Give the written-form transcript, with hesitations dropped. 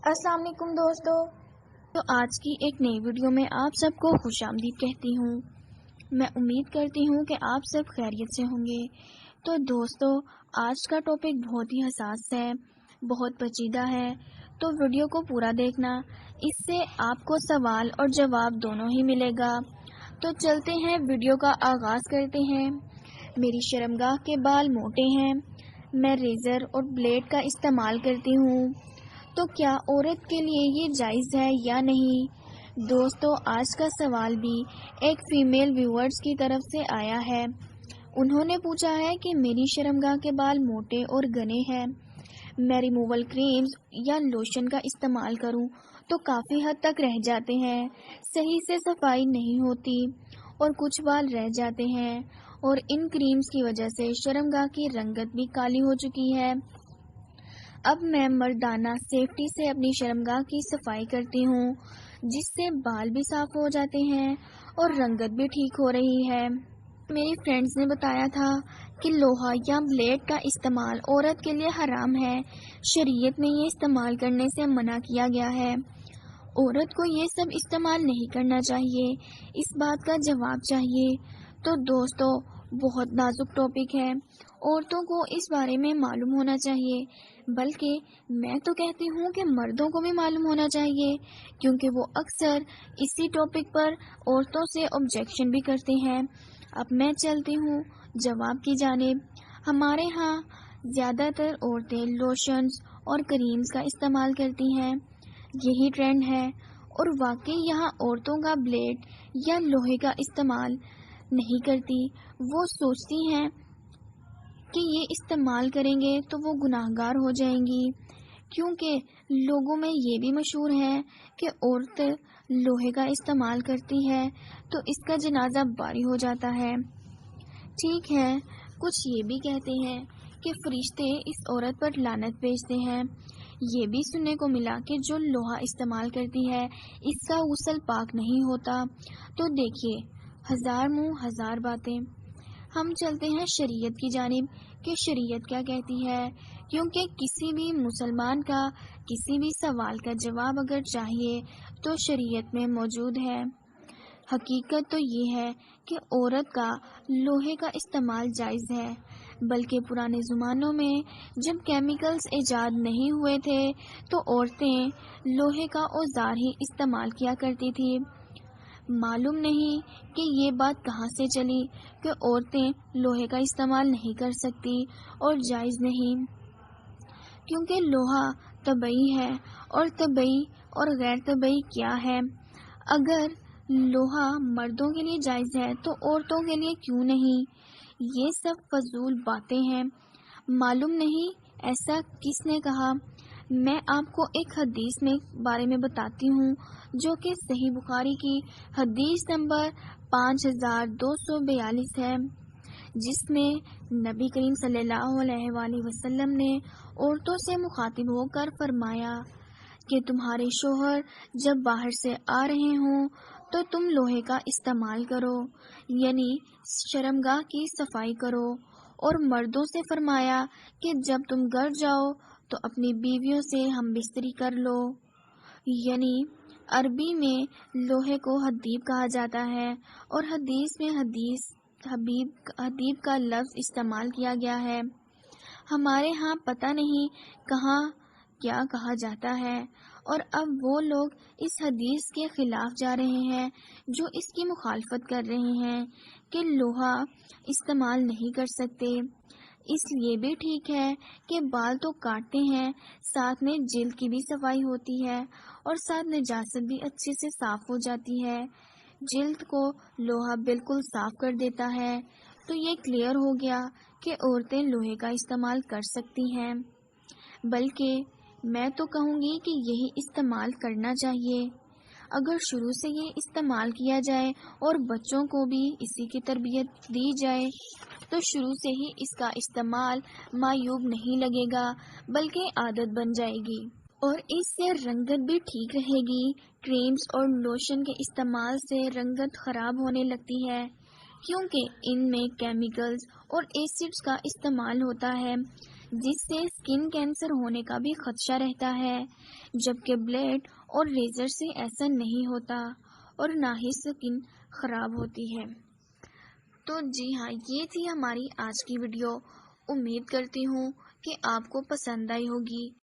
السلام علیکم دوستو، تو آج کی ایک نئی ویڈیو میں آپ سب کو خوش آمدید کہتی ہوں۔ میں امید کرتی ہوں کہ آپ سب خیریت سے ہوں گے۔ تو دوستو، آج کا ٹاپک بہت ہی حساس ہے، بہت پیچیدہ ہے، تو ویڈیو کو پورا دیکھنا، اس سے آپ کو سوال اور جواب دونوں ہی ملے گا۔ تو چلتے ہیں، ویڈیو کا آغاز کرتے ہیں۔ میری شرمگاہ کے بال موٹے ہیں، میں ریزر اور بلیڈ کا استعمال کرتی ہوں، تو کیا عورت کے لیے یہ جائز ہے یا نہیں؟ دوستو، آج کا سوال بھی ایک فیمیل ویورز کی طرف سے آیا ہے۔ انہوں نے پوچھا ہے کہ میری شرمگاہ کے بال موٹے اور گھنے ہیں، میں ریموول کریمز یا لوشن کا استعمال کروں تو کافی حد تک رہ جاتے ہیں، صحیح سے صفائی نہیں ہوتی اور کچھ بال رہ جاتے ہیں، اور ان کریمز کی وجہ سے شرمگاہ کی رنگت بھی کالی ہو چکی ہے۔ اب میں مردانہ سیفٹی سے اپنی شرمگاہ کی صفائی کرتی ہوں، جس سے بال بھی صاف ہو جاتے ہیں اور رنگت بھی ٹھیک ہو رہی ہے۔ میری فرینڈز نے بتایا تھا کہ لوہا یا بلیڈ کا استعمال عورت کے لیے حرام ہے، شریعت میں یہ استعمال کرنے سے منع کیا گیا ہے، عورت کو یہ سب استعمال نہیں کرنا چاہیے، اس بات کا جواب چاہیے۔ تو دوستو، بہت نازک ٹاپک ہے، عورتوں کو اس بارے میں معلوم ہونا چاہیے، بلکہ میں تو کہتی ہوں کہ مردوں کو بھی معلوم ہونا چاہیے، کیونکہ وہ اکثر اسی ٹاپک پر عورتوں سے آبجیکشن بھی کرتے ہیں۔ اب میں چلتی ہوں جواب کی جانب۔ ہمارے ہاں زیادہ تر عورتیں لوشنز اور کریمز کا استعمال کرتی ہیں، یہی ٹرینڈ ہے، اور واقعی یہاں عورتوں کا بلیڈ یا لوہے کا استعمال نہیں کرتی۔ وہ سوچتی ہیں کہ یہ استعمال کریں گے تو وہ گناہگار ہو جائیں گی، کیونکہ لوگوں میں یہ بھی مشہور ہے کہ عورت لوہے کا استعمال کرتی ہے تو اس کا جنازہ باری ہو جاتا ہے۔ ٹھیک ہے، کچھ یہ بھی کہتے ہیں کہ فرشتے اس عورت پر لعنت بھیجتے ہیں۔ یہ بھی سننے کو ملا کہ جو لوہا استعمال کرتی ہے اس کا غسل پاک نہیں ہوتا۔ تو دیکھیے، ہزار منہ ہزار باتیں۔ ہم چلتے ہیں شریعت کی جانب کہ شریعت کیا کہتی ہے، کیونکہ کسی بھی مسلمان کا کسی بھی سوال کا جواب اگر چاہیے تو شریعت میں موجود ہے۔ حقیقت تو یہ ہے کہ عورت کا لوہے کا استعمال جائز ہے، بلکہ پرانے زمانوں میں جب کیمیکلز ایجاد نہیں ہوئے تھے تو عورتیں لوہے کا اوزار ہی استعمال کیا کرتی تھی۔ معلوم نہیں کہ یہ بات کہاں سے چلی کہ عورتیں لوہے کا استعمال نہیں کر سکتی اور جائز نہیں، کیونکہ لوہا طبیعی ہے، اور طبیعی اور غیر طبیعی کیا ہے؟ اگر لوہا مردوں کے لیے جائز ہے تو عورتوں کے لیے کیوں نہیں؟ یہ سب فضول باتیں ہیں۔ معلوم نہیں ایسا کس نے کہا۔ میں آپ کو ایک حدیث میں بارے میں بتاتی ہوں جو کہ صحیح بخاری کی حدیث نمبر 5242 ہے، جس میں نبی کریم صلی اللہ علیہ وآلہ وسلم نے عورتوں سے مخاطب ہو کر فرمایا کہ تمہارے شوہر جب باہر سے آ رہے ہوں تو تم لوہے کا استعمال کرو، یعنی شرمگاہ کی صفائی کرو، اور مردوں سے فرمایا کہ جب تم گھر جاؤ تو اپنی بیویوں سے ہم بستری کر لو، یعنی عربی میں لوہے کو حدیب کہا جاتا ہے، اور حدیث میں حدیب کا لفظ استعمال کیا گیا ہے۔ ہمارے ہاں پتہ نہیں کہاں کیا کہا جاتا ہے، اور اب وہ لوگ اس حدیث کے خلاف جا رہے ہیں جو اس کی مخالفت کر رہے ہیں کہ لوہا استعمال نہیں کر سکتے۔ اس لیے بھی ٹھیک ہے کہ بال تو کاٹتے ہیں، ساتھ میں جلد کی بھی صفائی ہوتی ہے، اور ساتھ نجاست بھی اچھے سے صاف ہو جاتی ہے۔ جلد کو لوہا بالکل صاف کر دیتا ہے۔ تو یہ کلیئر ہو گیا کہ عورتیں لوہے کا استعمال کر سکتی ہیں، بلکہ میں تو کہوں گی کہ یہی استعمال کرنا چاہیے۔ اگر شروع سے یہ استعمال کیا جائے اور بچوں کو بھی اسی کی تربیت دی جائے تو شروع سے ہی اس کا استعمال معیوب نہیں لگے گا، بلکہ عادت بن جائے گی، اور اس سے رنگت بھی ٹھیک رہے گی۔ کریمز اور لوشن کے استعمال سے رنگت خراب ہونے لگتی ہے، کیونکہ ان میں کیمیکلز اور ایسڈز کا استعمال ہوتا ہے جس سے اسکن کینسر ہونے کا بھی خدشہ رہتا ہے، جبکہ بلیڈ اور ریزر سے ایسا نہیں ہوتا اور نہ ہی اسکن خراب ہوتی ہے۔ تو جی ہاں، یہ تھی ہماری آج کی ویڈیو۔ امید کرتی ہوں کہ آپ کو پسند آئی ہوگی۔